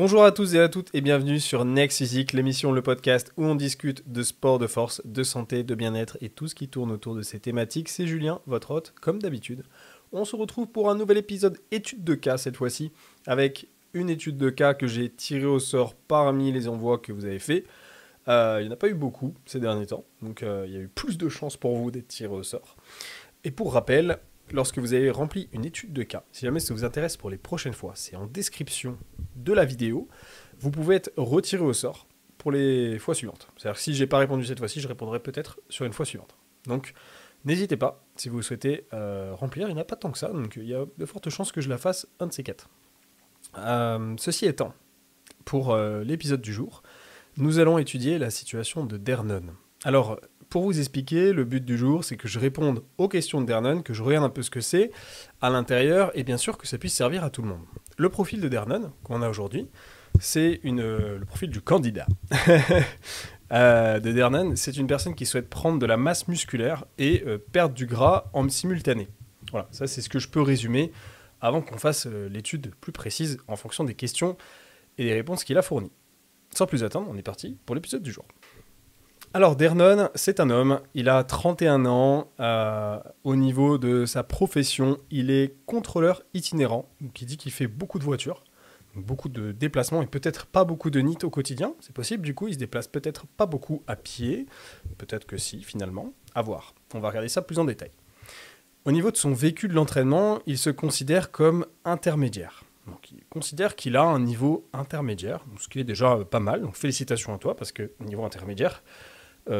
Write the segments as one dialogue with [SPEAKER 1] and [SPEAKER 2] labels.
[SPEAKER 1] Bonjour à tous et à toutes et bienvenue sur Next Physique, l'émission, le podcast où on discute de sport, de force, de santé, de bien-être et tout ce qui tourne autour de ces thématiques. C'est Julien, votre hôte, comme d'habitude. On se retrouve pour un nouvel épisode étude de cas cette fois-ci, avec une étude de cas que j'ai tirée au sort parmi les envois que vous avez faits. Il n'y en a pas eu beaucoup ces derniers temps, donc il y a eu plus de chances pour vous d'être tiré au sort. Et pour rappel, lorsque vous avez rempli une étude de cas, si jamais ça vous intéresse pour les prochaines fois, c'est en description de la vidéo, vous pouvez être retiré au sort pour les fois suivantes. C'est-à-dire que si j'ai pas répondu cette fois-ci, je répondrai peut-être sur une fois suivante. Donc n'hésitez pas, si vous souhaitez remplir, il n'y en a pas tant que ça, donc il y a de fortes chances que je la fasse un de ces quatre. Ceci étant, pour l'épisode du jour, nous allons étudier la situation de Dernon. Alors, pour vous expliquer, le but du jour, c'est que je réponde aux questions de Dernon, que je regarde un peu ce que c'est à l'intérieur, et bien sûr que ça puisse servir à tout le monde. Le profil de Dernon, qu'on a aujourd'hui, c'est le profil du candidat. De Dernon, c'est une personne qui souhaite prendre de la masse musculaire et perdre du gras en simultané. Voilà, ça c'est ce que je peux résumer avant qu'on fasse l'étude plus précise en fonction des questions et des réponses qu'il a fournies. Sans plus attendre, on est parti pour l'épisode du jour. Alors Dernon, c'est un homme, il a 31 ans, au niveau de sa profession, il est contrôleur itinérant, qui dit qu'il fait beaucoup de voitures, beaucoup de déplacements et peut-être pas beaucoup de NEAT au quotidien, c'est possible, du coup il se déplace peut-être pas beaucoup à pied, peut-être que si finalement, à voir, on va regarder ça plus en détail. Au niveau de son vécu de l'entraînement, il se considère comme intermédiaire. Donc, il considère qu'il a un niveau intermédiaire, ce qui est déjà pas mal, donc félicitations à toi, parce que niveau intermédiaire,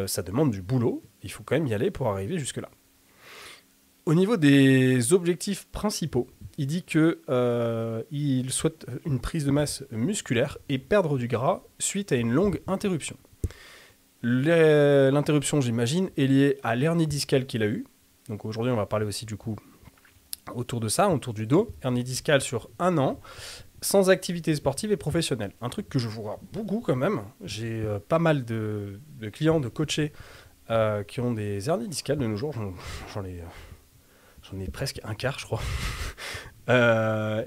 [SPEAKER 1] ça demande du boulot, il faut quand même y aller pour arriver jusque-là. Au niveau des objectifs principaux, il dit qu'il souhaite une prise de masse musculaire et perdre du gras suite à une longue interruption. L'interruption, j'imagine, est liée à l'hernie discale qu'il a eue. Donc aujourd'hui, on va parler aussi du coup autour de ça, autour du dos, hernie discale sur 1 an, sans activité sportive et professionnelle. Un truc que je vois beaucoup quand même. J'ai pas mal de clients, de coachés qui ont des hernies discales de nos jours. J'en ai presque un quart, je crois.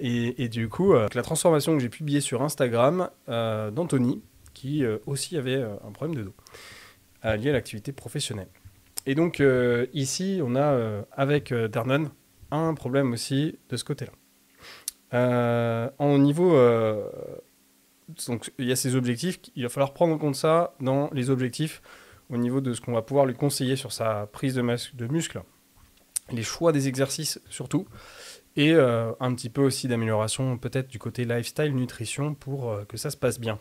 [SPEAKER 1] Et du coup, la transformation que j'ai publiée sur Instagram d'Anthony, qui aussi avait un problème de dos lié à l'activité professionnelle. Et donc ici, on a avec Dernon un problème aussi de ce côté-là. En niveau, donc il y a ces objectifs, il va falloir prendre en compte ça dans les objectifs au niveau de ce qu'on va pouvoir lui conseiller sur sa prise de masse de muscle, les choix des exercices surtout, et un petit peu aussi d'amélioration peut-être du côté lifestyle, nutrition pour que ça se passe bien.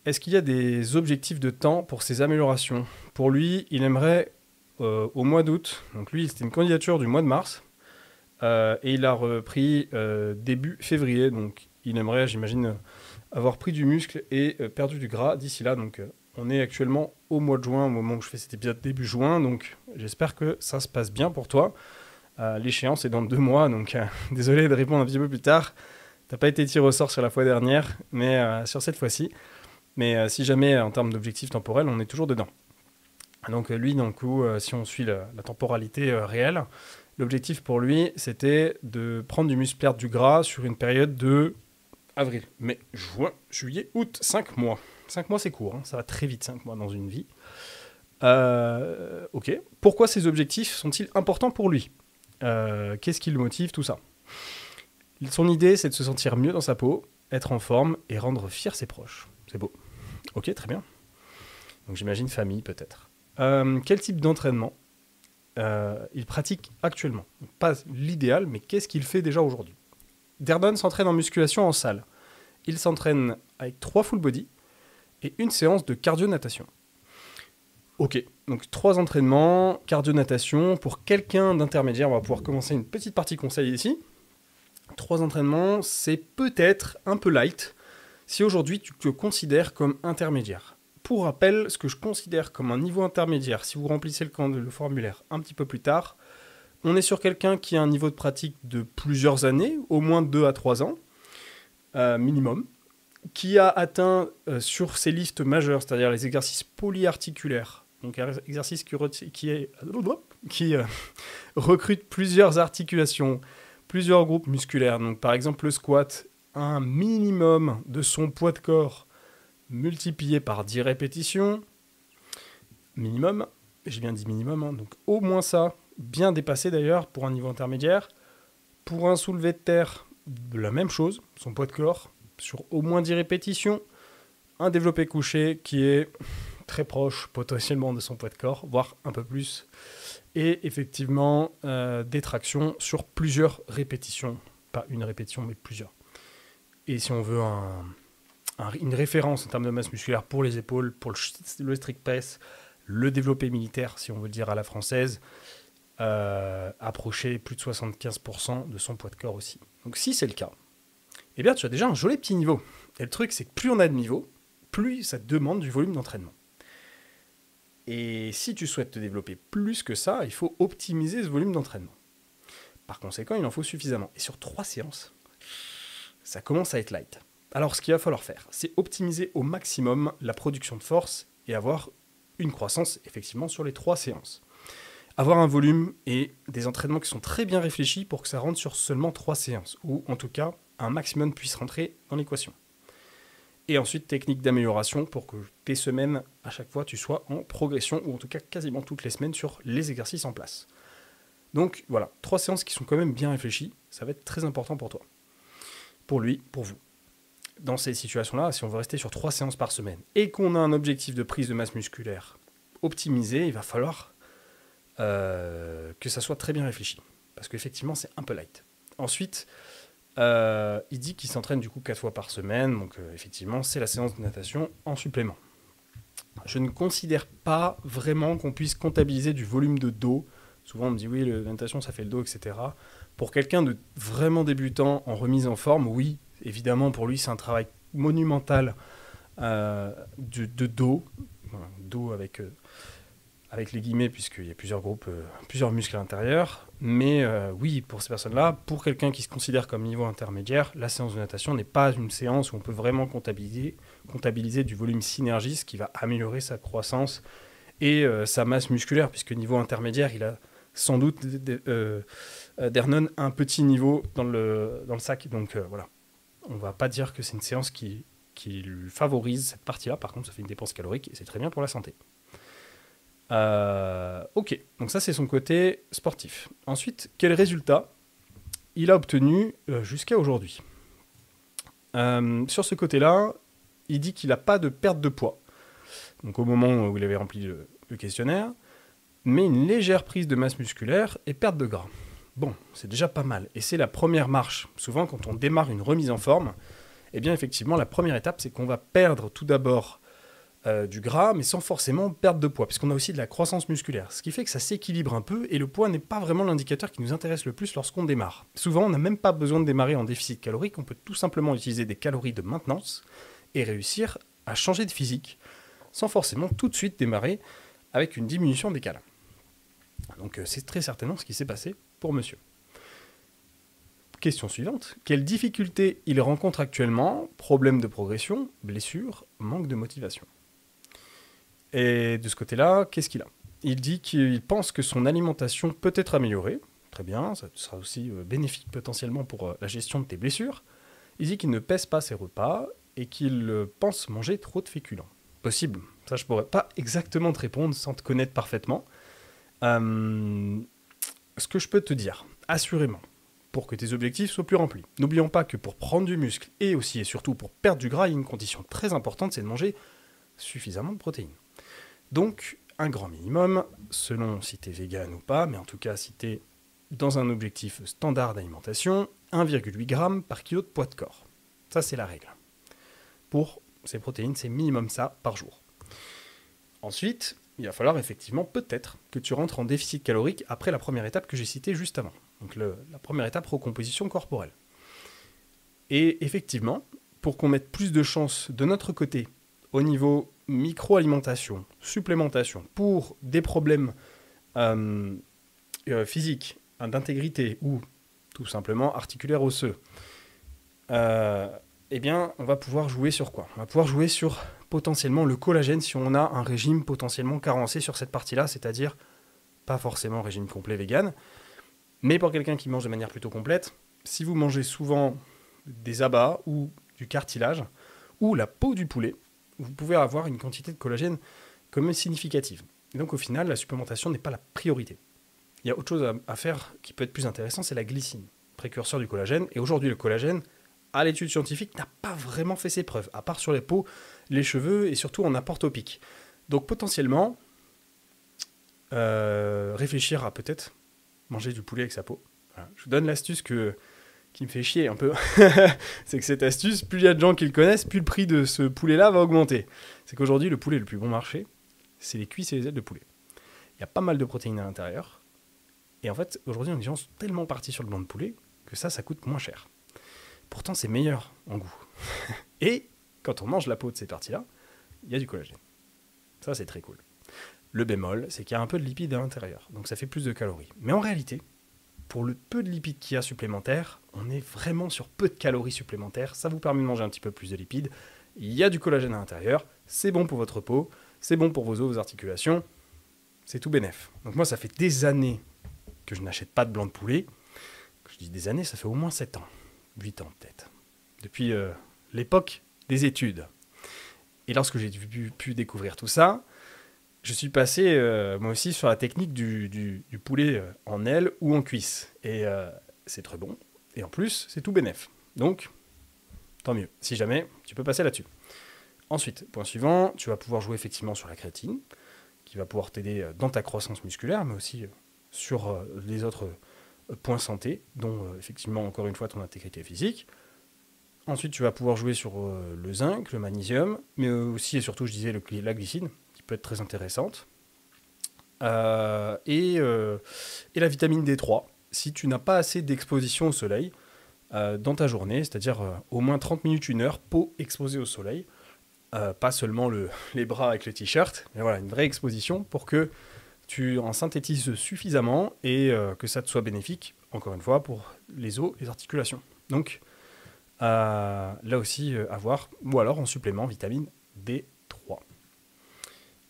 [SPEAKER 1] Est-ce qu'il y a des objectifs de temps pour ces améliorations ? Pour lui, il aimerait au mois d'août, donc lui c'était une candidature du mois de mars, et il a repris début février, donc il aimerait, j'imagine, avoir pris du muscle et perdu du gras d'ici là. Donc on est actuellement au mois de juin, au moment où je fais cet épisode début juin, donc j'espère que ça se passe bien pour toi. L'échéance est dans 2 mois, donc désolé de répondre un petit peu plus tard. T'as pas été tiré au sort sur la fois dernière, mais sur cette fois-ci. Mais si jamais, en termes d'objectifs temporels, on est toujours dedans. Donc lui, d'un coup, si on suit la temporalité réelle, l'objectif pour lui, c'était de prendre du muscle, perdre du gras sur une période de avril, mai, juin, juillet, août, 5 mois. 5 mois, c'est court, hein, ça va très vite, 5 mois dans une vie. Ok. Pourquoi ces objectifs sont-ils importants pour lui ? Qu'est-ce qui le motive, tout ça ? Son idée, c'est de se sentir mieux dans sa peau, être en forme et rendre fiers ses proches. C'est beau. Ok, très bien. Donc j'imagine famille, peut-être. Quel type d'entraînement il pratique actuellement? Pas l'idéal, mais qu'est-ce qu'il fait déjà aujourd'hui? Dernon s'entraîne en musculation en salle. Il s'entraîne avec 3 full body et une séance de cardio-natation. Ok, donc 3 entraînements, cardio-natation. Pour quelqu'un d'intermédiaire, on va pouvoir commencer une petite partie conseil ici. 3 entraînements, c'est peut-être un peu light si aujourd'hui tu te considères comme intermédiaire. Pour rappel, ce que je considère comme un niveau intermédiaire, si vous remplissez le formulaire un petit peu plus tard, on est sur quelqu'un qui a un niveau de pratique de plusieurs années, au moins 2 à 3 ans, minimum, qui a atteint sur ses lifts majeurs, c'est-à-dire les exercices polyarticulaires, donc un exercice qui recrute plusieurs articulations, plusieurs groupes musculaires. Donc par exemple le squat un minimum de son poids de corps multiplié par 10 répétitions. Minimum, j'ai bien dit minimum, hein, donc au moins ça, bien dépassé d'ailleurs pour un niveau intermédiaire. Pour un soulevé de terre, la même chose, son poids de corps sur au moins 10 répétitions. Un développé couché qui est très proche potentiellement de son poids de corps, voire un peu plus. Et effectivement, des tractions sur plusieurs répétitions. Pas une répétition, mais plusieurs. Et si on veut une référence en termes de masse musculaire pour les épaules, pour le strict press, le développé militaire, si on veut le dire à la française, approcher plus de 75% de son poids de corps aussi. Donc si c'est le cas, eh bien tu as déjà un joli petit niveau. Et le truc, c'est que plus on a de niveau, plus ça demande du volume d'entraînement. Et si tu souhaites te développer plus que ça, il faut optimiser ce volume d'entraînement. Par conséquent, il en faut suffisamment. Et sur 3 séances, ça commence à être light. Alors ce qu'il va falloir faire, c'est optimiser au maximum la production de force et avoir une croissance effectivement sur les 3 séances. Avoir un volume et des entraînements qui sont très bien réfléchis pour que ça rentre sur seulement 3 séances, ou en tout cas un maximum puisse rentrer dans l'équation. Et ensuite, technique d'amélioration pour que tes semaines, à chaque fois, tu sois en progression, ou en tout cas quasiment toutes les semaines sur les exercices en place. Donc voilà, 3 séances qui sont quand même bien réfléchies, ça va être très important pour toi. Pour lui, pour vous. Dans ces situations-là, si on veut rester sur 3 séances par semaine, et qu'on a un objectif de prise de masse musculaire optimisé, il va falloir que ça soit très bien réfléchi. Parce qu'effectivement, c'est un peu light. Ensuite, il dit qu'il s'entraîne du coup 4 fois par semaine. Donc effectivement, c'est la séance de natation en supplément. Je ne considère pas vraiment qu'on puisse comptabiliser du volume de dos. Souvent, on me dit oui, la natation, ça fait le dos, etc. Pour quelqu'un de vraiment débutant en remise en forme, oui, évidemment, pour lui, c'est un travail monumental de dos. Voilà, dos avec les guillemets, puisqu'il y a plusieurs groupes, plusieurs muscles à l'intérieur. Mais oui, pour ces personnes-là, pour quelqu'un qui se considère comme niveau intermédiaire, la séance de natation n'est pas une séance où on peut vraiment comptabiliser du volume synergie, ce qui va améliorer sa croissance et sa masse musculaire, puisque niveau intermédiaire, il a sans doute d'Ernon un petit niveau dans le sac. Donc voilà, on ne va pas dire que c'est une séance qui lui favorise cette partie-là. Par contre, ça fait une dépense calorique et c'est très bien pour la santé. Ok, donc ça c'est son côté sportif. Ensuite, quel résultat il a obtenu jusqu'à aujourd'hui? Sur ce côté-là, il dit qu'il n'a pas de perte de poids, donc au moment où il avait rempli le questionnaire, mais une légère prise de masse musculaire et perte de gras. Bon, c'est déjà pas mal, et c'est la première marche. Souvent, quand on démarre une remise en forme, eh bien effectivement, la première étape, c'est qu'on va perdre tout d'abord du gras, mais sans forcément perdre de poids, puisqu'on a aussi de la croissance musculaire, ce qui fait que ça s'équilibre un peu, et le poids n'est pas vraiment l'indicateur qui nous intéresse le plus lorsqu'on démarre. Souvent, on n'a même pas besoin de démarrer en déficit calorique, on peut tout simplement utiliser des calories de maintenance, et réussir à changer de physique, sans forcément tout de suite démarrer avec une diminution des calories. Donc c'est très certainement ce qui s'est passé pour monsieur. Question suivante, quelles difficultés il rencontre actuellement? Problème de progression, blessure, manque de motivation. Et de ce côté-là, qu'est-ce qu'il a? Il dit qu'il pense que son alimentation peut être améliorée. Très bien, ça sera aussi bénéfique potentiellement pour la gestion de tes blessures. Il dit qu'il ne pèse pas ses repas et qu'il pense manger trop de féculents. Possible, ça je pourrais pas exactement te répondre sans te connaître parfaitement. Ce que je peux te dire, assurément, pour que tes objectifs soient plus remplis. N'oublions pas que pour prendre du muscle et aussi et surtout pour perdre du gras, il y a une condition très importante, c'est de manger suffisamment de protéines. Donc, un grand minimum, selon si tu es vegan ou pas, mais en tout cas si tu es dans un objectif standard d'alimentation, 1,8 g par kilo de poids de corps. Ça, c'est la règle. Pour ces protéines, c'est minimum ça par jour. Ensuite, il va falloir effectivement peut-être que tu rentres en déficit calorique après la première étape que j'ai citée juste avant. Donc la première étape, recomposition corporelle. Et effectivement, pour qu'on mette plus de chances de notre côté au niveau micro-alimentation, supplémentation, pour des problèmes physiques, d'intégrité ou tout simplement articulaires osseux, eh bien, on va pouvoir jouer sur quoi? On va pouvoir jouer sur potentiellement le collagène si on a un régime potentiellement carencé sur cette partie-là, c'est-à-dire pas forcément régime complet vegan, mais pour quelqu'un qui mange de manière plutôt complète, si vous mangez souvent des abats ou du cartilage ou la peau du poulet, vous pouvez avoir une quantité de collagène quand même significative. Et donc au final, la supplémentation n'est pas la priorité. Il y a autre chose à faire qui peut être plus intéressant, c'est la glycine, précurseur du collagène. Et aujourd'hui, le collagène, à l'étude scientifique, n'a pas vraiment fait ses preuves, à part sur les peaux, les cheveux et surtout en apport topique. Donc potentiellement, réfléchir à peut-être manger du poulet avec sa peau. Voilà. Je vous donne l'astuce qui me fait chier un peu. C'est que cette astuce, plus il y a de gens qui le connaissent, plus le prix de ce poulet-là va augmenter. C'est qu'aujourd'hui, le poulet le plus bon marché, c'est les cuisses et les ailes de poulet. Il y a pas mal de protéines à l'intérieur. Et en fait, aujourd'hui, les gens sont tellement partis sur le blanc de poulet que ça coûte moins cher. Pourtant, c'est meilleur en goût. Et quand on mange la peau de ces parties-là, il y a du collagène. Ça, c'est très cool. Le bémol, c'est qu'il y a un peu de lipides à l'intérieur. Donc ça fait plus de calories. Mais en réalité, pour le peu de lipides qu'il y a supplémentaires, on est vraiment sur peu de calories supplémentaires. Ça vous permet de manger un petit peu plus de lipides. Il y a du collagène à l'intérieur. C'est bon pour votre peau. C'est bon pour vos os, vos articulations. C'est tout bénef. Donc moi, ça fait des années que je n'achète pas de blanc de poulet. Je dis des années, ça fait au moins 7 ans. 8 ans peut-être. Depuis l'époque des études. Et lorsque j'ai pu découvrir tout ça, je suis passé moi aussi sur la technique du poulet en aile ou en cuisse. Et c'est très bon. Et en plus, c'est tout bénef. Donc, tant mieux. Si jamais, tu peux passer là-dessus. Ensuite, point suivant, tu vas pouvoir jouer effectivement sur la créatine, qui va pouvoir t'aider dans ta croissance musculaire, mais aussi sur les autres points santé, dont effectivement, encore une fois, ton intégrité physique. Ensuite, tu vas pouvoir jouer sur le zinc, le magnésium, mais aussi et surtout, je disais, la glycine, qui peut être très intéressante. Et la vitamine D3, si tu n'as pas assez d'exposition au soleil dans ta journée, c'est-à-dire au moins 30 minutes, 1 heure, peau exposée au soleil, pas seulement les bras avec le t-shirt, mais voilà, une vraie exposition pour que tu en synthétises suffisamment et que ça te soit bénéfique, encore une fois, pour les os, les articulations. Donc, là aussi, à voir, ou alors en supplément, vitamine D3.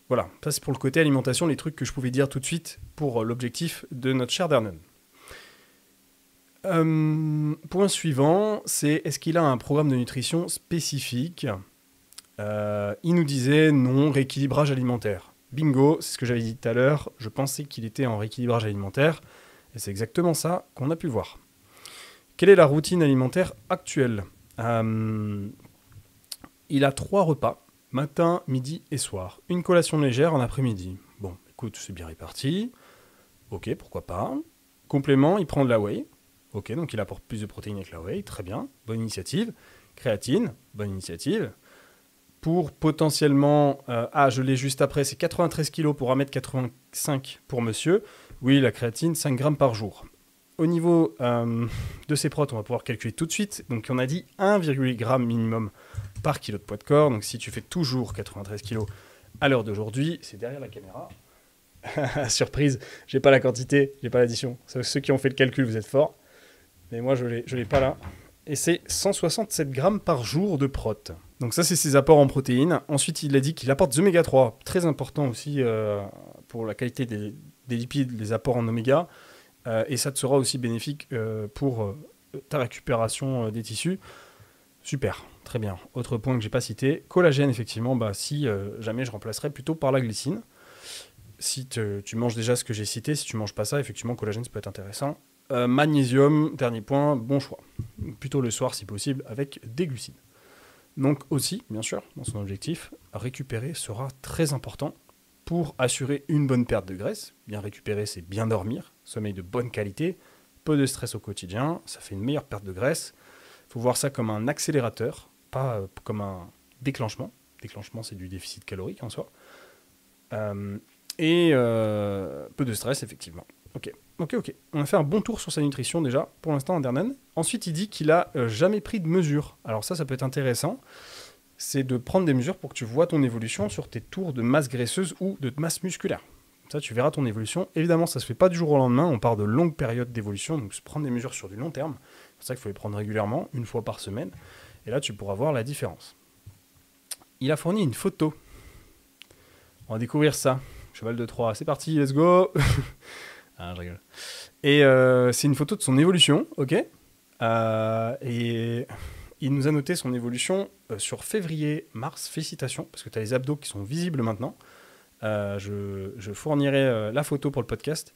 [SPEAKER 1] Voilà, ça c'est pour le côté alimentation, les trucs que je pouvais dire tout de suite pour l'objectif de notre cher Dernon. Point suivant, c'est est-ce qu'il a un programme de nutrition spécifique ? Il nous disait non, rééquilibrage alimentaire. Bingo, c'est ce que j'avais dit tout à l'heure, je pensais qu'il était en rééquilibrage alimentaire, et c'est exactement ça qu'on a pu voir. Quelle est la routine alimentaire actuelle ? Il a 3 repas, matin, midi et soir. Une collation légère en après-midi. Bon, écoute, c'est bien réparti. Ok, pourquoi pas. Complément, il prend de la whey. Ok, donc il apporte plus de protéines avec la whey. Très bien, bonne initiative. Créatine, bonne initiative. Pour potentiellement... je l'ai juste après, c'est 93 kg pour 1m85 pour monsieur. Oui, la créatine, 5 grammes par jour. Au niveau de ces protes, on va pouvoir calculer tout de suite. Donc on a dit 1,8 g minimum par kilo de poids de corps. Donc si tu fais toujours 93 kg à l'heure d'aujourd'hui, c'est derrière la caméra. Surprise, j'ai pas la quantité, j'ai pas l'addition. Ceux qui ont fait le calcul, vous êtes forts. Mais moi, je l'ai pas là. Et c'est 167 grammes par jour de prot. Donc ça, c'est ses apports en protéines. Ensuite, il a dit qu'il apporte des oméga 3. Très important aussi pour la qualité des lipides, les apports en oméga. Et ça te sera aussi bénéfique pour ta récupération des tissus. Super, très bien. Autre point que j'ai pas cité, collagène, effectivement, si jamais je remplacerais plutôt par la glycine. Si tu manges déjà ce que j'ai cité, si tu manges pas ça, effectivement, collagène, ça peut être intéressant. Magnésium, dernier point, bon choix. Plutôt le soir, si possible, avec des glucides. Donc aussi, bien sûr, dans son objectif, récupérer sera très important pour assurer une bonne perte de graisse. Bien récupérer, c'est bien dormir, sommeil de bonne qualité, peu de stress au quotidien, ça fait une meilleure perte de graisse. Il faut voir ça comme un accélérateur, pas comme un déclenchement. Déclenchement, c'est du déficit calorique en soi. Peu de stress, effectivement. Ok. On a fait un bon tour sur sa nutrition déjà, pour l'instant, Andernan. Ensuite, il dit qu'il a jamais pris de mesure. Alors ça peut être intéressant. C'est de prendre des mesures pour que tu vois ton évolution sur tes tours de masse graisseuse ou de masse musculaire. Ça, tu verras ton évolution. Évidemment, ça ne se fait pas du jour au lendemain. On part de longues périodes d'évolution, donc se prendre des mesures sur du long terme. C'est pour ça qu'il faut les prendre régulièrement, 1 fois par semaine. Et là, tu pourras voir la différence. Il a fourni une photo. On va découvrir ça. Cheval de Troie, c'est parti, let's go. Ah, je rigole. Et c'est une photo de son évolution, ok. Et il nous a noté son évolution sur février-mars. Félicitations, parce que tu as les abdos qui sont visibles maintenant. Je fournirai la photo pour le podcast,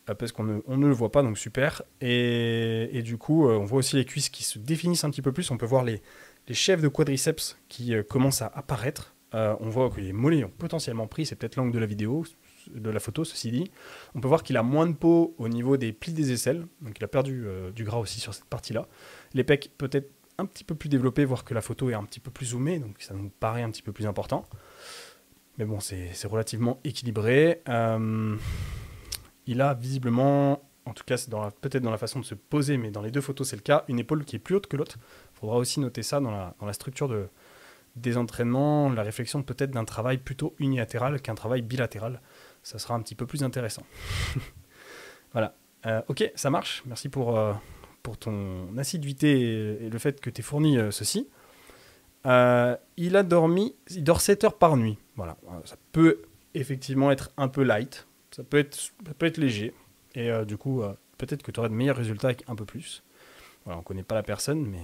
[SPEAKER 1] parce qu'on ne le voit pas, donc super. Et du coup, on voit aussi les cuisses qui se définissent un petit peu plus. On peut voir les chefs de quadriceps qui commencent à apparaître. On voit que les mollets ont potentiellement pris, c'est peut-être l'angle de la vidéo, de la photo, ceci dit. On peut voir qu'il a moins de peau au niveau des plis des aisselles, donc il a perdu du gras aussi sur cette partie-là. Les pecs peut-être un petit peu plus développés, voire que la photo est un petit peu plus zoomée, donc ça nous paraît un petit peu plus important. Mais bon, c'est relativement équilibré. Il a visiblement, en tout cas c'est peut-être dans la façon de se poser, mais dans les deux photos c'est le cas, une épaule qui est plus haute que l'autre. Il faudra aussi noter ça dans la structure des entraînements, la réflexion peut-être d'un travail plutôt unilatéral qu'un travail bilatéral. Ça sera un petit peu plus intéressant. Voilà. Ok, ça marche. Merci pour ton assiduité et le fait que tu aies fourni ceci. Il dort 7 heures par nuit. Voilà. Ça peut effectivement être un peu light. Ça peut être léger. Et du coup, peut-être que tu auras de meilleurs résultats avec un peu plus. Voilà, on ne connaît pas la personne, mais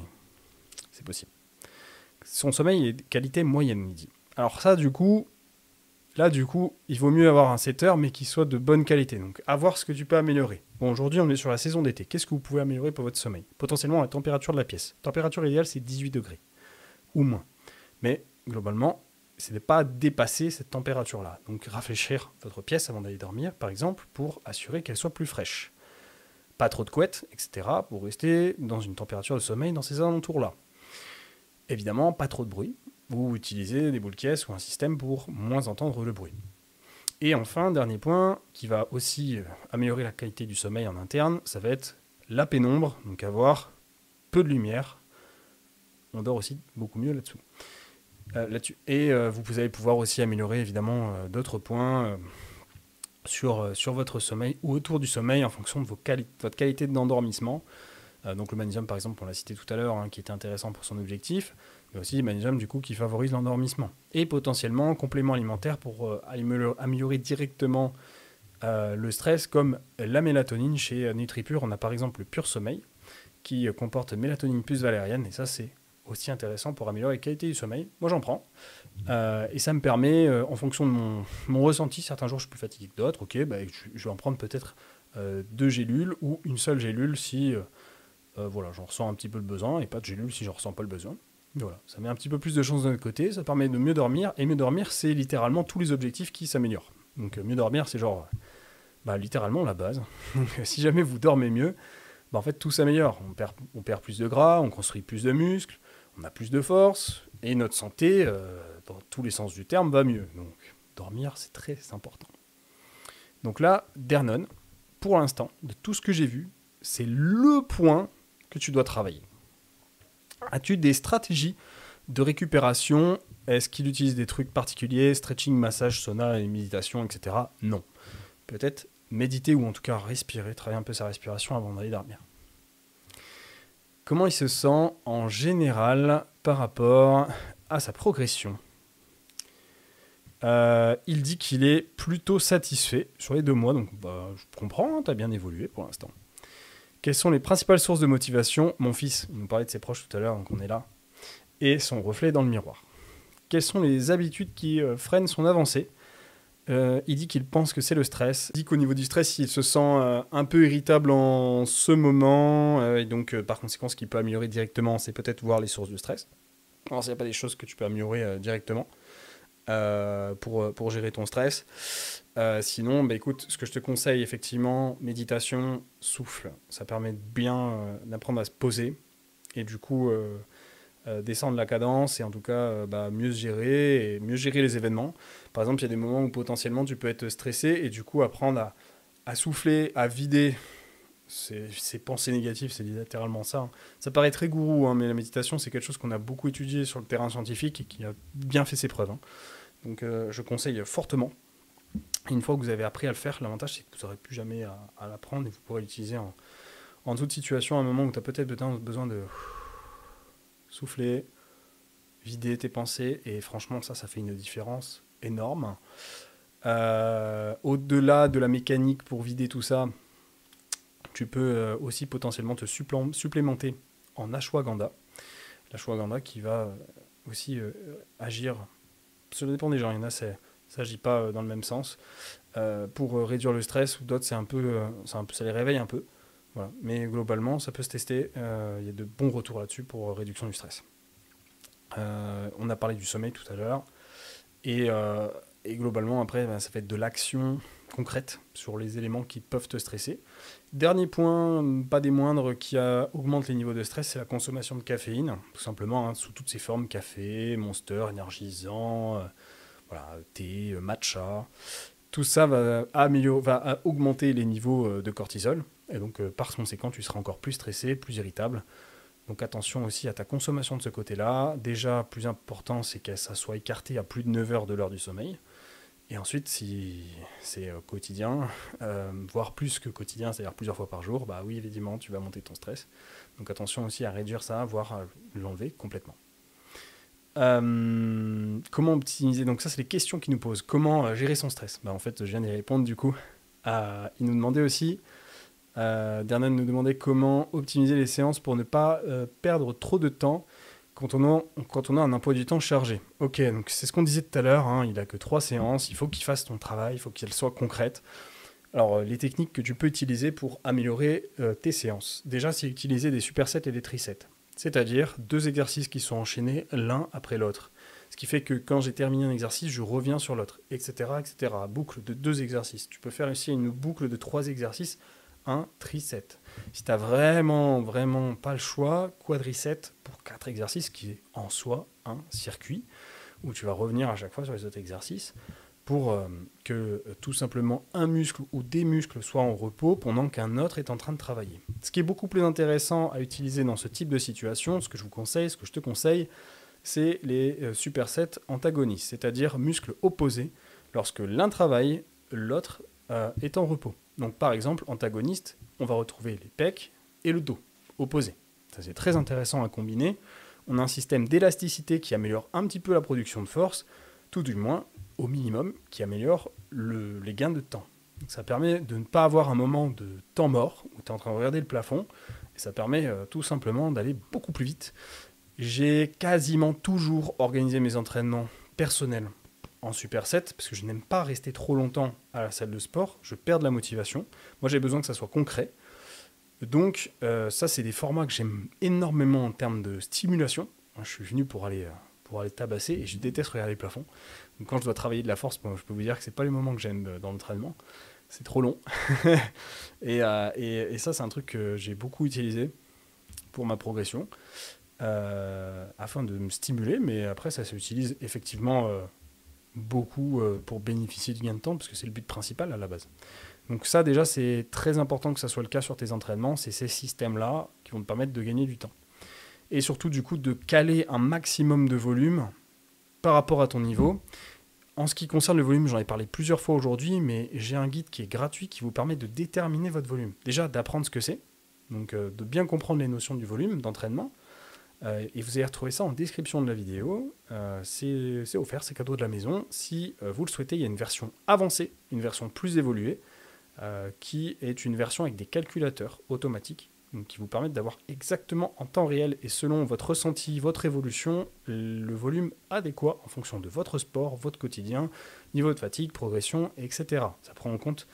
[SPEAKER 1] c'est possible. Son sommeil est de qualité moyenne, il dit. Alors ça, du coup, il vaut mieux avoir un 7 heures, mais qui soit de bonne qualité. Donc, à voir ce que tu peux améliorer. Bon, aujourd'hui, on est sur la saison d'été. Qu'est-ce que vous pouvez améliorer pour votre sommeil? Potentiellement, la température de la pièce. La température idéale, c'est 18 degrés. Ou moins. Mais, globalement, ce n'est pas dépasser cette température-là. Donc, rafraîchir votre pièce avant d'aller dormir, par exemple, pour assurer qu'elle soit plus fraîche. Pas trop de couettes, etc., pour rester dans une température de sommeil dans ces alentours-là. Évidemment, pas trop de bruit. Vous utilisez des boules caisses ou un système pour moins entendre le bruit. Et enfin, dernier point, qui va aussi améliorer la qualité du sommeil en interne, ça va être la pénombre, donc avoir peu de lumière. On dort aussi beaucoup mieux là-dessous. Et vous allez pouvoir aussi améliorer évidemment d'autres points sur votre sommeil ou autour du sommeil en fonction de votre qualité d'endormissement. Donc le magnésium par exemple, on l'a cité tout à l'heure, qui était intéressant pour son objectif, mais aussi le magnésium du coup qui favorise l'endormissement. Et potentiellement complément alimentaire pour améliorer directement le stress, comme la mélatonine. Chez NutriPure, on a par exemple le Pure Sommeil qui comporte mélatonine plus valériane, et ça c'est aussi intéressant pour améliorer la qualité du sommeil. Moi j'en prends, et ça me permet, en fonction de mon ressenti, certains jours je suis plus fatigué que d'autres, ok, je vais en prendre peut-être 2 gélules ou une seule gélule si voilà, j'en ressens un petit peu le besoin, et pas de gélule si j'en ressens pas le besoin. Voilà, ça met un petit peu plus de chance de notre côté, ça permet de mieux dormir, et mieux dormir c'est littéralement tous les objectifs qui s'améliorent. Donc mieux dormir c'est genre littéralement la base. Donc si jamais vous dormez mieux, en fait tout s'améliore. On perd plus de gras, on construit plus de muscles, on a plus de force, et notre santé, dans tous les sens du terme, va mieux. Donc dormir c'est très important. Donc là, Dernon, pour l'instant, de tout ce que j'ai vu, c'est le point que tu dois travailler. As-tu des stratégies de récupération? Est-ce qu'il utilise des trucs particuliers, stretching, massage, sauna et méditation, etc. Non. Peut-être méditer ou en tout cas respirer, travailler un peu sa respiration avant d'aller dormir. Comment il se sent en général par rapport à sa progression? Il dit qu'il est plutôt satisfait sur les 2 mois, donc je comprends, tu as bien évolué pour l'instant. Quelles sont les principales sources de motivation? Mon fils, il nous parlait de ses proches tout à l'heure, donc on est là. Et son reflet dans le miroir. Quelles sont les habitudes qui freinent son avancée? Il dit qu'il pense que c'est le stress. Il dit qu'au niveau du stress, il se sent un peu irritable en ce moment. Et donc, par conséquent, ce qu'il peut améliorer directement, c'est peut-être voir les sources de stress. Alors, s'il n'y a pas des choses que tu peux améliorer directement pour gérer ton stress. Sinon, écoute, ce que je te conseille, effectivement, méditation, souffle. Ça permet de bien d'apprendre à se poser et du coup descendre la cadence et en tout cas mieux se gérer et mieux gérer les événements. Par exemple, il y a des moments où potentiellement tu peux être stressé et du coup apprendre à souffler, à vider ces pensées négatives, c'est littéralement ça. Ça paraît très gourou, mais la méditation, c'est quelque chose qu'on a beaucoup étudié sur le terrain scientifique et qui a bien fait ses preuves. Donc je conseille fortement. Et une fois que vous avez appris à le faire, l'avantage c'est que vous n'aurez plus jamais à l'apprendre et vous pourrez l'utiliser en toute situation, à un moment où tu as peut-être besoin de souffler, vider tes pensées, et franchement ça fait une différence énorme. Au-delà de la mécanique pour vider tout ça, Tu peux aussi potentiellement te supplémenter en ashwagandha. L'ashwagandha qui va aussi agir, ça dépend des gens, il y en a, ça n'agit pas dans le même sens, pour réduire le stress, ou d'autres, ça les réveille un peu. Voilà. Mais globalement, ça peut se tester, il y a de bons retours là-dessus pour réduction du stress. On a parlé du sommeil tout à l'heure, et globalement, après, ça va être de l'action concrète sur les éléments qui peuvent te stresser. Dernier point, pas des moindres, qui augmente les niveaux de stress, c'est la consommation de caféine, tout simplement, hein, sous toutes ses formes, café, Monster, énergisant, voilà, thé, matcha. Tout ça va augmenter les niveaux de cortisol, et donc par conséquent, tu seras encore plus stressé, plus irritable. Donc attention aussi à ta consommation de ce côté-là. Déjà, plus important, c'est que ça soit écarté à plus de 9 heures de l'heure du sommeil. Et ensuite, si c'est quotidien, voire plus que quotidien, c'est-à-dire plusieurs fois par jour, bah oui, évidemment, tu vas monter ton stress. Donc attention aussi à réduire ça, voire à l'enlever complètement. Comment optimiser? Donc ça, c'est les questions qu'ils nous posent. Comment gérer son stress? Bah, en fait, je viens d'y répondre du coup. Ils nous demandaient aussi, Dernan nous demandait comment optimiser les séances pour ne pas perdre trop de temps quand on a un emploi du temps chargé. Ok, donc c'est ce qu'on disait tout à l'heure, hein, il n'a que 3 séances, il faut qu'il fasse ton travail, il faut qu'elles soient concrètes. Alors, les techniques que tu peux utiliser pour améliorer tes séances. Déjà, c'est utiliser des supersets et des trisets. C'est-à-dire 2 exercices qui sont enchaînés l'un après l'autre. Ce qui fait que quand j'ai terminé un exercice, je reviens sur l'autre, etc., etc. Boucle de 2 exercices. Tu peux faire aussi une boucle de 3 exercices, un triset. Si tu n'as vraiment pas le choix, quadriset pour 4 exercices, qui est en soi un circuit, où tu vas revenir à chaque fois sur les autres exercices, pour que tout simplement un muscle ou des muscles soient en repos pendant qu'un autre est en train de travailler. Ce qui est beaucoup plus intéressant à utiliser dans ce type de situation, ce que je te conseille, c'est les supersets antagonistes, c'est-à-dire muscles opposés. Lorsque l'un travaille, l'autre est en repos. Donc par exemple, antagoniste, on va retrouver les pecs et le dos, opposés. Ça c'est très intéressant à combiner. On a un système d'élasticité qui améliore un petit peu la production de force, tout du moins au minimum, qui améliore les gains de temps. Donc ça permet de ne pas avoir un moment de temps mort où tu es en train de regarder le plafond, et ça permet tout simplement d'aller beaucoup plus vite. J'ai quasiment toujours organisé mes entraînements personnels en superset, parce que je n'aime pas rester trop longtemps à la salle de sport, je perds de la motivation. Moi j'ai besoin que ça soit concret. Donc ça c'est des formats que j'aime énormément en termes de stimulation. Moi, je suis venu pour aller tabasser, et je déteste regarder les plafonds. Donc quand je dois travailler de la force, je peux vous dire que c'est pas les moments que j'aime dans l'entraînement. C'est trop long. et ça, c'est un truc que j'ai beaucoup utilisé pour ma progression, afin de me stimuler. Mais après, ça s'utilise effectivement beaucoup pour bénéficier du gain de temps, parce que c'est le but principal à la base. Donc ça, déjà, c'est très important que ça soit le cas sur tes entraînements. C'est ces systèmes-là qui vont te permettre de gagner du temps. Et surtout, du coup, de caler un maximum de volume par rapport à ton niveau. En ce qui concerne le volume, j'en ai parlé plusieurs fois aujourd'hui, mais j'ai un guide qui est gratuit qui vous permet de déterminer votre volume. Déjà, d'apprendre ce que c'est, donc de bien comprendre les notions du volume, d'entraînement. Et vous allez retrouver ça en description de la vidéo. C'est offert, c'est cadeau de la maison. Si vous le souhaitez, il y a une version avancée, une version plus évoluée, qui est une version avec des calculateurs automatiques, donc qui vous permettent d'avoir exactement en temps réel et selon votre ressenti, votre évolution, le volume adéquat en fonction de votre sport, votre quotidien, niveau de fatigue, progression, etc. Ça prend en compte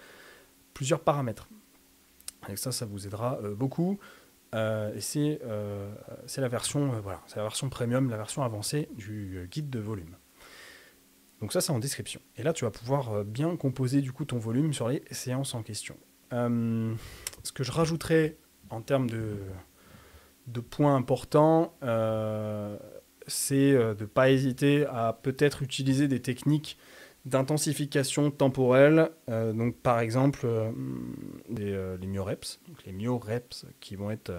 [SPEAKER 1] plusieurs paramètres. Et ça vous aidera beaucoup. Et c'est la version c'est la version premium, la version avancée du guide de volume. Donc ça, c'est en description. Et là, tu vas pouvoir bien composer du coup ton volume sur les séances en question. Ce que je rajouterais en termes de points importants, c'est de ne pas hésiter à peut-être utiliser des techniques d'intensification temporelle. Donc par exemple, les myoreps. Donc les myoreps qui vont être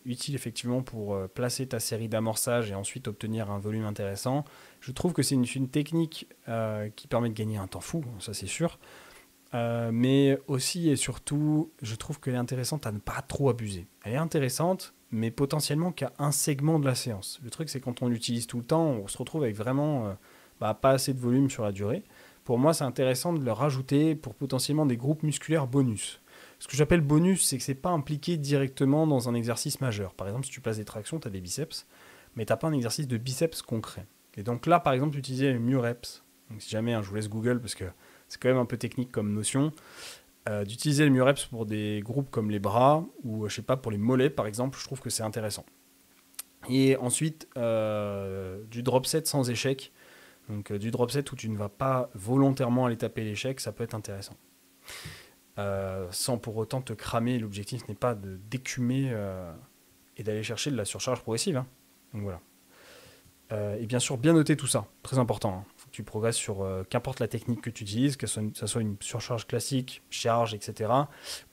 [SPEAKER 1] utiles effectivement pour placer ta série d'amorçage et ensuite obtenir un volume intéressant. Je trouve que c'est une technique qui permet de gagner un temps fou, ça c'est sûr. Mais aussi et surtout, je trouve qu'elle est intéressante à ne pas trop abuser. Elle est intéressante, mais potentiellement qu'à un segment de la séance. Le truc, c'est quand on l'utilise tout le temps, on se retrouve avec vraiment pas assez de volume sur la durée. Pour moi, c'est intéressant de le rajouter pour potentiellement des groupes musculaires bonus. Ce que j'appelle bonus, c'est que c'est pas impliqué directement dans un exercice majeur. Par exemple, si tu places des tractions, tu as des biceps, mais tu n'as pas un exercice de biceps concret. Et donc là, par exemple, utiliser le Mureps. Donc si jamais, je vous laisse Google parce que c'est quand même un peu technique comme notion, d'utiliser le Mureps pour des groupes comme les bras ou je sais pas pour les mollets par exemple, je trouve que c'est intéressant. Et ensuite, du drop set sans échec. Donc du drop set où tu ne vas pas volontairement aller taper l'échec, ça peut être intéressant. Sans pour autant te cramer. L'objectif n'est pas d'écumer et d'aller chercher de la surcharge progressive. Hein. Donc voilà. Et bien sûr, bien noter tout ça, très important. Il faut que tu progresses sur qu'importe la technique que tu utilises, que ça soit une surcharge classique, charge, etc.,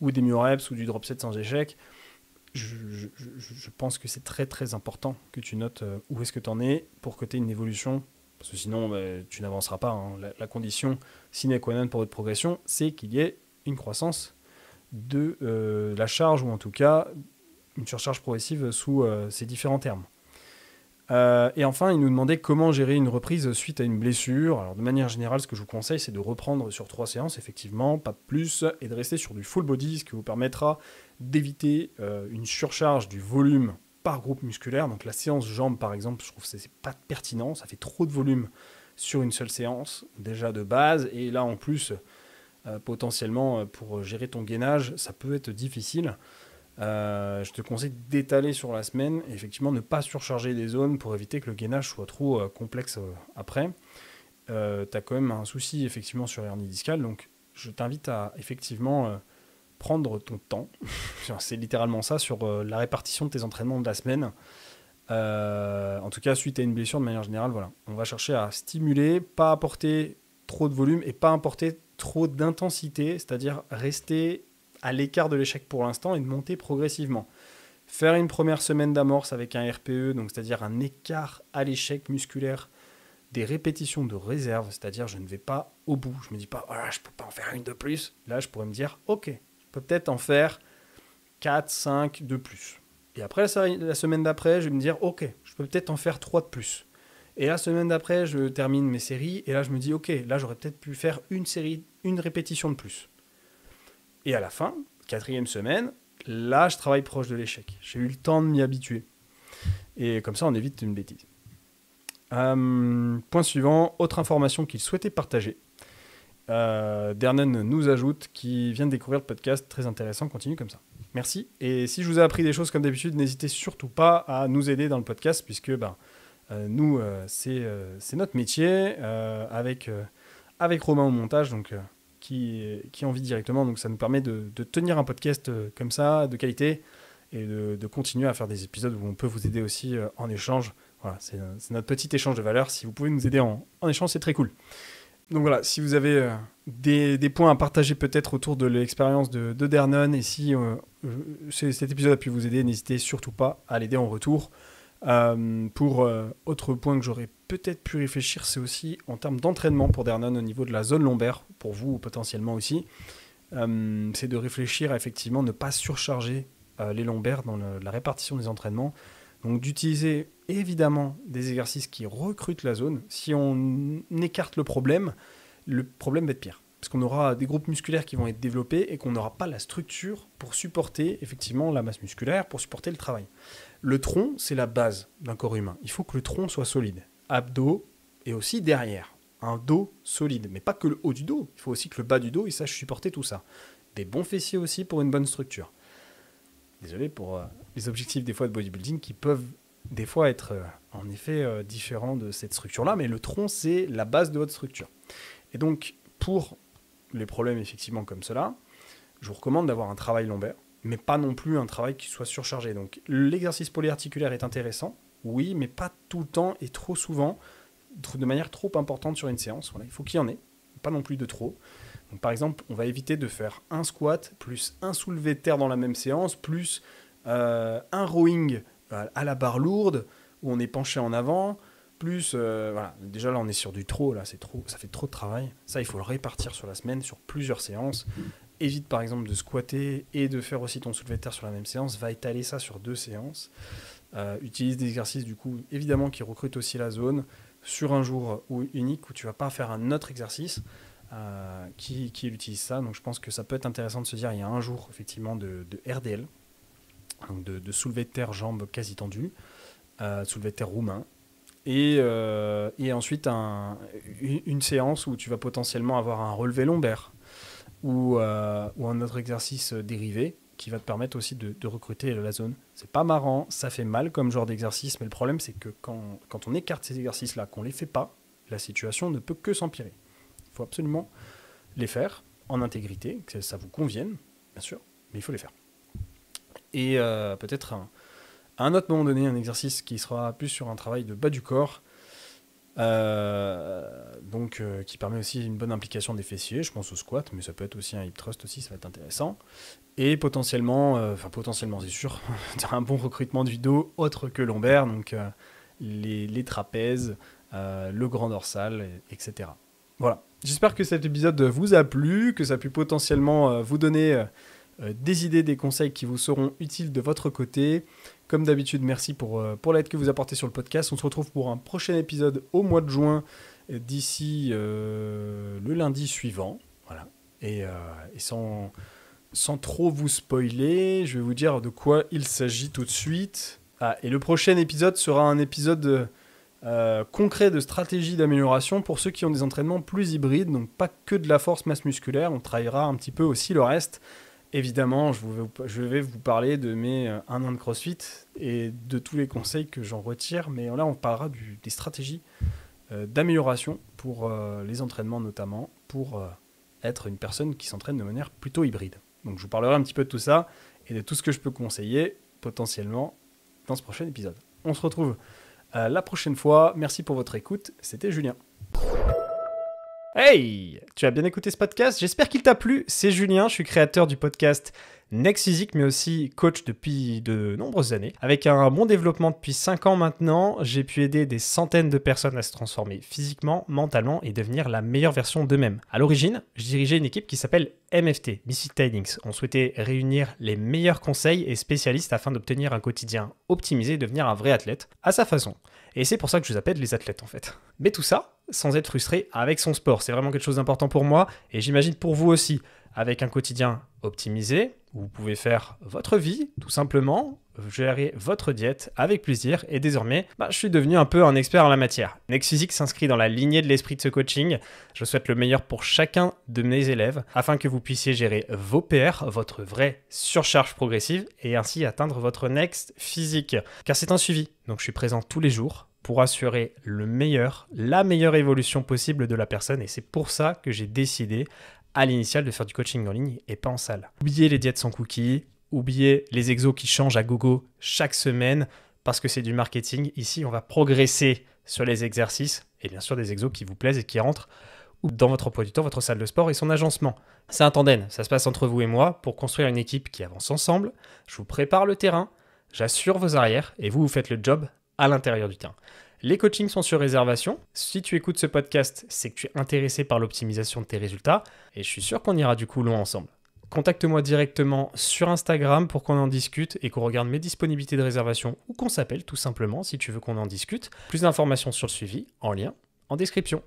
[SPEAKER 1] ou des Mureps ou du drop set sans échec. Je pense que c'est très très important que tu notes où est-ce que tu en es pour que tu aies une évolution, parce que sinon tu n'avanceras pas. Hein. La condition sine qua non pour votre progression, c'est qu'il y ait une croissance de la charge, ou en tout cas une surcharge progressive sous ces différents termes. Et enfin, il nous demandait comment gérer une reprise suite à une blessure. Alors, de manière générale, ce que je vous conseille, c'est de reprendre sur 3 séances, effectivement, pas de plus, et de rester sur du full body, ce qui vous permettra d'éviter une surcharge du volume par groupe musculaire. Donc, la séance jambes, par exemple, je trouve que c'est pas pertinent, ça fait trop de volume sur une seule séance, déjà de base, et là, en plus, potentiellement, pour gérer ton gainage, ça peut être difficile. Je te conseille d'étaler sur la semaine et effectivement ne pas surcharger les zones pour éviter que le gainage soit trop complexe après. Tu as quand même un souci effectivement sur hernie discale, donc je t'invite à effectivement prendre ton temps, c'est littéralement ça, sur la répartition de tes entraînements de la semaine. En tout cas, suite à une blessure, de manière générale, voilà. On va chercher à stimuler, pas apporter trop de volume et pas apporter trop d'intensité, c'est-à-dire rester à l'écart de l'échec pour l'instant et de monter progressivement. Faire une première semaine d'amorce avec un RPE, donc c'est-à-dire un écart à l'échec musculaire, des répétitions de réserve, c'est-à-dire je ne vais pas au bout. Je ne me dis pas, voilà, je ne peux pas en faire une de plus. Là, je pourrais me dire, ok, je peux peut-être en faire 4, 5 de plus. Et après, la semaine d'après, je vais me dire, ok, je peux peut-être en faire 3 de plus. Et la semaine d'après, je termine mes séries, et là, je me dis, ok, là, j'aurais peut-être pu faire une répétition de plus. Et à la fin, 4e semaine, là, je travaille proche de l'échec. J'ai eu le temps de m'y habituer. Et comme ça, on évite une bêtise. Point suivant, autre information qu'il souhaitait partager. Dernan nous ajoute qu'il vient de découvrir le podcast, très intéressant, continue comme ça. Merci. Et si je vous ai appris des choses comme d'habitude, n'hésitez surtout pas à nous aider dans le podcast, puisque nous, c'est notre métier, avec Romain au montage, donc... qui en vit directement, donc ça nous permet de tenir un podcast comme ça, de qualité, et de continuer à faire des épisodes où on peut vous aider aussi en échange. Voilà, c'est notre petit échange de valeur. Si vous pouvez nous aider en échange, c'est très cool. Donc voilà, si vous avez des points à partager peut-être autour de l'expérience de Dernan, et si cet épisode a pu vous aider, n'hésitez surtout pas à l'aider en retour. Pour autre point que j'aurais peut-être pu réfléchir, c'est aussi en termes d'entraînement pour Dernan au niveau de la zone lombaire, pour vous potentiellement aussi, c'est de réfléchir à effectivement ne pas surcharger les lombaires dans la répartition des entraînements, donc d'utiliser évidemment des exercices qui recrutent la zone. Si on écarte le problème va être pire, parce qu'on aura des groupes musculaires qui vont être développés et qu'on n'aura pas la structure pour supporter effectivement la masse musculaire, pour supporter le travail. Le tronc, c'est la base d'un corps humain. Il faut que le tronc soit solide. Abdos et aussi derrière. Un dos solide. Mais pas que le haut du dos. Il faut aussi que le bas du dos il sache supporter tout ça. Des bons fessiers aussi pour une bonne structure. Désolé pour les objectifs des fois de bodybuilding qui peuvent des fois être en effet différents de cette structure-là. Mais le tronc, c'est la base de votre structure. Et donc, pour les problèmes effectivement comme cela, je vous recommande d'avoir un travail lombaire, mais pas non plus un travail qui soit surchargé. Donc l'exercice polyarticulaire est intéressant, oui, mais pas tout le temps et trop souvent, de manière trop importante sur une séance. Voilà, il faut qu'il y en ait, pas non plus de trop. Donc, par exemple, on va éviter de faire un squat, plus un soulevé de terre dans la même séance, plus un rowing à la barre lourde, où on est penché en avant, plus, voilà, déjà là on est sur du trop, là c'est trop, ça fait trop de travail. Ça, il faut le répartir sur la semaine, sur plusieurs séances. Évite par exemple de squatter et de faire aussi ton soulevé de terre sur la même séance. Va étaler ça sur 2 séances. Utilise des exercices du coup évidemment qui recrutent aussi la zone sur un jour unique où tu vas pas faire un autre exercice. qui utilise ça. Donc je pense que ça peut être intéressant de se dire, il y a un jour effectivement de RDL, donc de soulevé de terre jambes quasi tendues, soulevé de terre roumain, et ensuite une séance où tu vas potentiellement avoir un relevé lombaire ou un autre exercice dérivé qui va te permettre aussi de recruter la zone. C'est pas marrant, ça fait mal comme genre d'exercice, mais le problème c'est que quand on écarte ces exercices-là, qu'on les fait pas, la situation ne peut que s'empirer. Il faut absolument les faire en intégrité, que ça vous convienne, bien sûr, mais il faut les faire. Et peut-être à un autre moment donné, un exercice qui sera plus sur un travail de bas du corps, qui permet aussi une bonne implication des fessiers, je pense au squat, mais ça peut être aussi un hip thrust aussi, ça va être intéressant. Et potentiellement c'est sûr, un bon recrutement du dos autre que lombaire, donc les trapèzes, le grand dorsal, etc. Voilà, j'espère que cet épisode vous a plu, que ça a pu potentiellement vous donner des idées, des conseils qui vous seront utiles de votre côté. Comme d'habitude, merci pour l'aide que vous apportez sur le podcast. On se retrouve pour un prochain épisode au mois de juin, d'ici le lundi suivant. Voilà. Et sans trop vous spoiler, je vais vous dire de quoi il s'agit tout de suite. Et le prochain épisode sera un épisode concret de stratégie d'amélioration pour ceux qui ont des entraînements plus hybrides, donc pas que de la force masse musculaire, on travaillera un petit peu aussi le reste. Évidemment, je vais vous parler de mes 1 an de CrossFit et de tous les conseils que j'en retire, mais là on parlera des stratégies d'amélioration pour les entraînements notamment, pour être une personne qui s'entraîne de manière plutôt hybride. Donc je vous parlerai un petit peu de tout ça et de tout ce que je peux conseiller potentiellement dans ce prochain épisode. On se retrouve la prochaine fois. Merci pour votre écoute. C'était Julien. Hey! Tu as bien écouté ce podcast? J'espère qu'il t'a plu. C'est Julien, je suis créateur du podcast Next Physique, mais aussi coach depuis de nombreuses années. Avec un bon développement depuis 5 ans maintenant, j'ai pu aider des centaines de personnes à se transformer physiquement, mentalement et devenir la meilleure version d'eux-mêmes. À l'origine, je dirigeais une équipe qui s'appelle MFT, Misfit Tidings. On souhaitait réunir les meilleurs conseils et spécialistes afin d'obtenir un quotidien optimisé et devenir un vrai athlète à sa façon. Et c'est pour ça que je vous appelle les athlètes en fait. Mais tout ça sans être frustré avec son sport. C'est vraiment quelque chose d'important pour moi et j'imagine pour vous aussi. Avec un quotidien optimisé, vous pouvez faire votre vie tout simplement, gérer votre diète avec plaisir et désormais, je suis devenu un peu un expert en la matière. Next Physique s'inscrit dans la lignée de l'esprit de ce coaching. Je souhaite le meilleur pour chacun de mes élèves afin que vous puissiez gérer vos PR, votre vraie surcharge progressive et ainsi atteindre votre Next Physique. Car c'est un suivi, donc je suis présent tous les jours pour assurer la meilleure évolution possible de la personne et c'est pour ça que j'ai décidé à l'initial de faire du coaching en ligne et pas en salle. Oubliez les diètes sans cookies, oubliez les exos qui changent à gogo chaque semaine parce que c'est du marketing. Ici, on va progresser sur les exercices et bien sûr des exos qui vous plaisent et qui rentrent dans votre emploi du temps, votre salle de sport et son agencement. C'est un tandem, ça se passe entre vous et moi pour construire une équipe qui avance ensemble. Je vous prépare le terrain, j'assure vos arrières et vous faites le job à l'intérieur du terrain. Les coachings sont sur réservation. Si tu écoutes ce podcast, c'est que tu es intéressé par l'optimisation de tes résultats et je suis sûr qu'on ira du coup loin ensemble. Contacte-moi directement sur Instagram pour qu'on en discute et qu'on regarde mes disponibilités de réservation ou qu'on s'appelle tout simplement si tu veux qu'on en discute. Plus d'informations sur le suivi en lien en description.